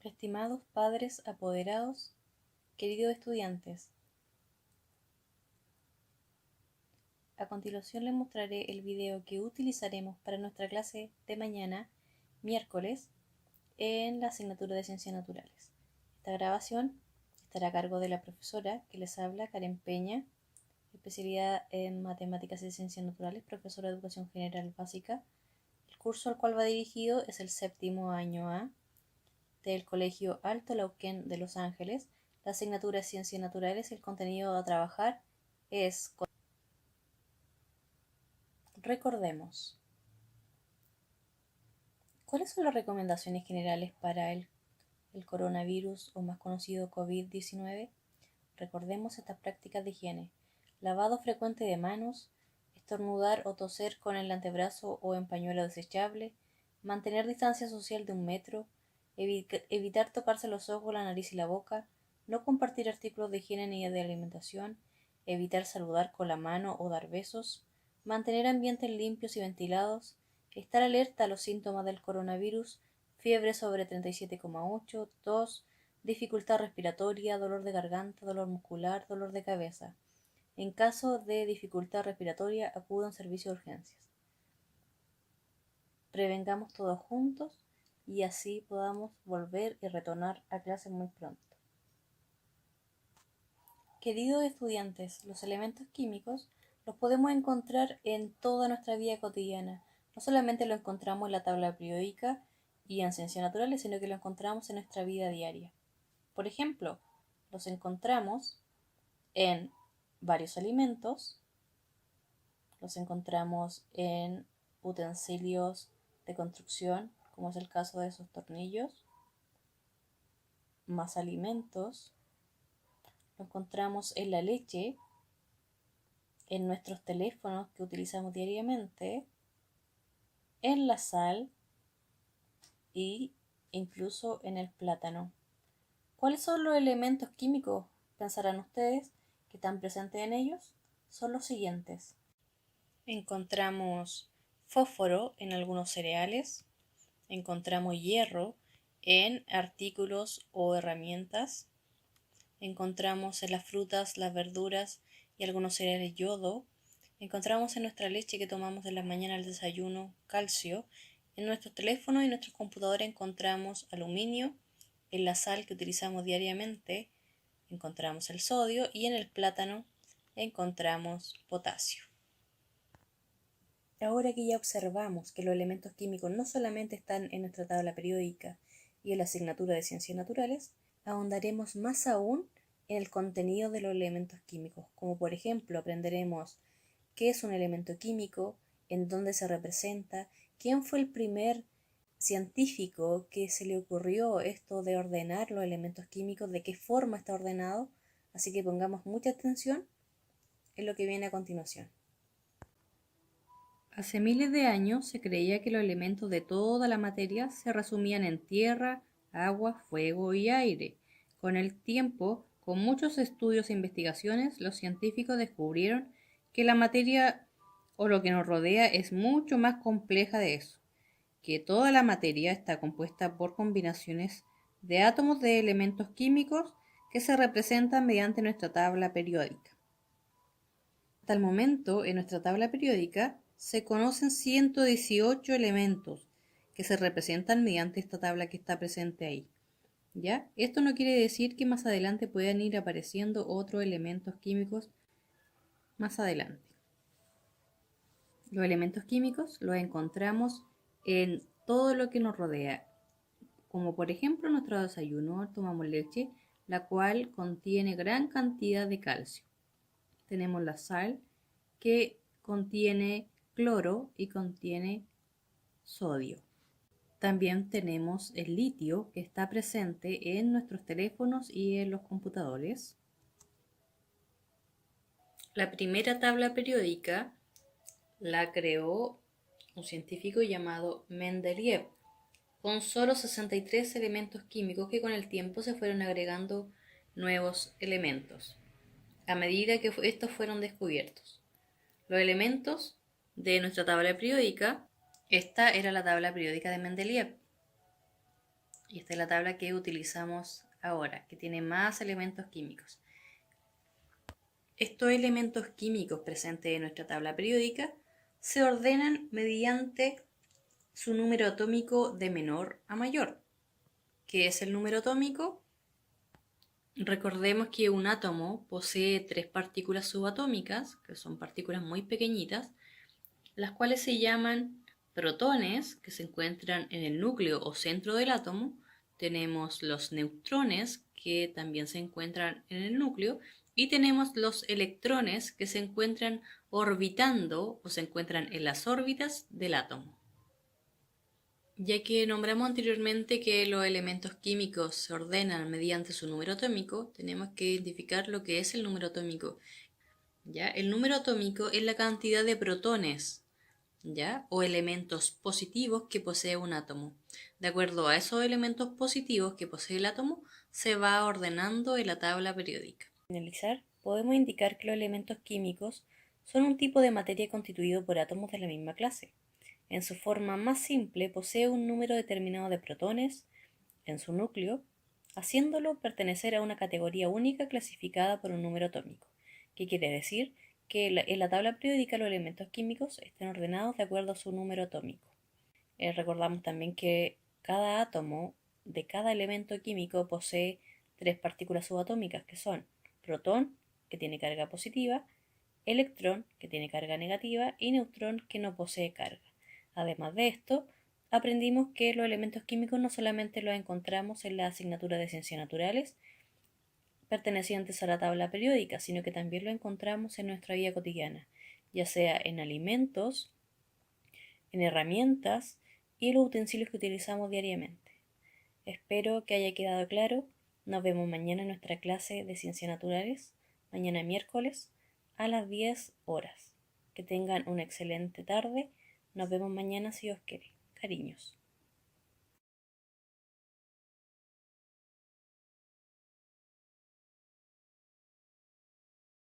Estimados padres apoderados, queridos estudiantes, a continuación les mostraré el video que utilizaremos para nuestra clase de mañana, miércoles, en la asignatura de Ciencias Naturales. Esta grabación estará a cargo de la profesora que les habla, Karen Peña, especialidad en Matemáticas y Ciencias Naturales, profesora de Educación General Básica. El curso al cual va dirigido es el séptimo año A del Colegio Alto Lauquén de Los Ángeles. La asignatura de Ciencias Naturales, el contenido a trabajar es... Recordemos, ¿cuáles son las recomendaciones generales para el coronavirus o más conocido COVID-19? Recordemos estas prácticas de higiene: lavado frecuente de manos, estornudar o toser con el antebrazo o en pañuelo desechable, mantener distancia social de 1 metro, evitar tocarse los ojos, la nariz y la boca, no compartir artículos de higiene ni de alimentación, evitar saludar con la mano o dar besos, mantener ambientes limpios y ventilados, estar alerta a los síntomas del coronavirus: fiebre sobre 37,8, tos, dificultad respiratoria, dolor de garganta, dolor muscular, dolor de cabeza. En caso de dificultad respiratoria, acuda a un servicio de urgencias. Prevengamos todos juntos y así podamos volver y retornar a clases muy pronto. Queridos estudiantes, los elementos químicos los podemos encontrar en toda nuestra vida cotidiana. No solamente lo encontramos en la tabla periódica y en ciencias naturales, sino que lo encontramos en nuestra vida diaria. Por ejemplo, los encontramos en varios alimentos, los encontramos en utensilios de construcción, como es el caso de esos tornillos, más alimentos, lo encontramos en la leche, en nuestros teléfonos que utilizamos diariamente, en la sal e incluso en el plátano. ¿Cuáles son los elementos químicos, pensarán ustedes, que están presentes en ellos? Son los siguientes. Encontramos fósforo en algunos cereales, encontramos hierro en artículos o herramientas, encontramos en las frutas, las verduras y algunos cereales yodo, encontramos en nuestra leche que tomamos en las mañanas al desayuno calcio, en nuestros teléfonos y nuestros computadores encontramos aluminio, en la sal que utilizamos diariamente encontramos el sodio y en el plátano encontramos potasio. Ahora que ya observamos que los elementos químicos no solamente están en nuestra tabla periódica y en la asignatura de Ciencias Naturales, ahondaremos más aún en el contenido de los elementos químicos, como por ejemplo aprenderemos qué es un elemento químico, en dónde se representa, quién fue el primer científico que se le ocurrió esto de ordenar los elementos químicos, de qué forma está ordenado, así que pongamos mucha atención en lo que viene a continuación. Hace miles de años se creía que los elementos de toda la materia se resumían en tierra, agua, fuego y aire. Con el tiempo, con muchos estudios e investigaciones, los científicos descubrieron que la materia o lo que nos rodea es mucho más compleja de eso, que toda la materia está compuesta por combinaciones de átomos de elementos químicos que se representan mediante nuestra tabla periódica. Hasta el momento, en nuestra tabla periódica, se conocen 118 elementos que se representan mediante esta tabla que está presente ahí. ¿Ya? Esto no quiere decir que más adelante puedan ir apareciendo otros elementos químicos más adelante. Los elementos químicos los encontramos en todo lo que nos rodea, como por ejemplo en nuestro desayuno tomamos leche, la cual contiene gran cantidad de calcio. Tenemos la sal, que contiene cloro y contiene sodio. También tenemos el litio, que está presente en nuestros teléfonos y en los computadores. La primera tabla periódica la creó un científico llamado Mendeleev, con solo 63 elementos químicos que con el tiempo se fueron agregando nuevos elementos a medida que estos fueron descubiertos. Los elementos de nuestra tabla periódica, esta era la tabla periódica de Mendeleev. Y esta es la tabla que utilizamos ahora, que tiene más elementos químicos. Estos elementos químicos presentes en nuestra tabla periódica se ordenan mediante su número atómico de menor a mayor. ¿Qué es el número atómico? Recordemos que un átomo posee 3 partículas subatómicas, que son partículas muy pequeñitas, las cuales se llaman protones, que se encuentran en el núcleo o centro del átomo. Tenemos los neutrones, que también se encuentran en el núcleo, y tenemos los electrones, que se encuentran orbitando o se encuentran en las órbitas del átomo. Ya que nombramos anteriormente que los elementos químicos se ordenan mediante su número atómico, tenemos que identificar lo que es el número atómico. ¿Ya? El número atómico es la cantidad de protones, ¿ya? O elementos positivos que posee un átomo. De acuerdo a esos elementos positivos que posee el átomo, se va ordenando en la tabla periódica. Para finalizar, podemos indicar que los elementos químicos son un tipo de materia constituido por átomos de la misma clase. En su forma más simple posee un número determinado de protones en su núcleo, haciéndolo pertenecer a una categoría única clasificada por un número atómico, que quiere decir que en la tabla periódica los elementos químicos estén ordenados de acuerdo a su número atómico. Recordamos también que cada átomo de cada elemento químico posee 3 partículas subatómicas, que son protón, que tiene carga positiva, electrón, que tiene carga negativa, y neutrón, que no posee carga. Además de esto, aprendimos que los elementos químicos no solamente los encontramos en la asignatura de Ciencias Naturales pertenecientes a la tabla periódica, sino que también lo encontramos en nuestra vida cotidiana, ya sea en alimentos, en herramientas y en los utensilios que utilizamos diariamente. Espero que haya quedado claro. Nos vemos mañana en nuestra clase de Ciencias Naturales, mañana miércoles a las 10 horas. Que tengan una excelente tarde. Nos vemos mañana si Dios quiere. Cariños.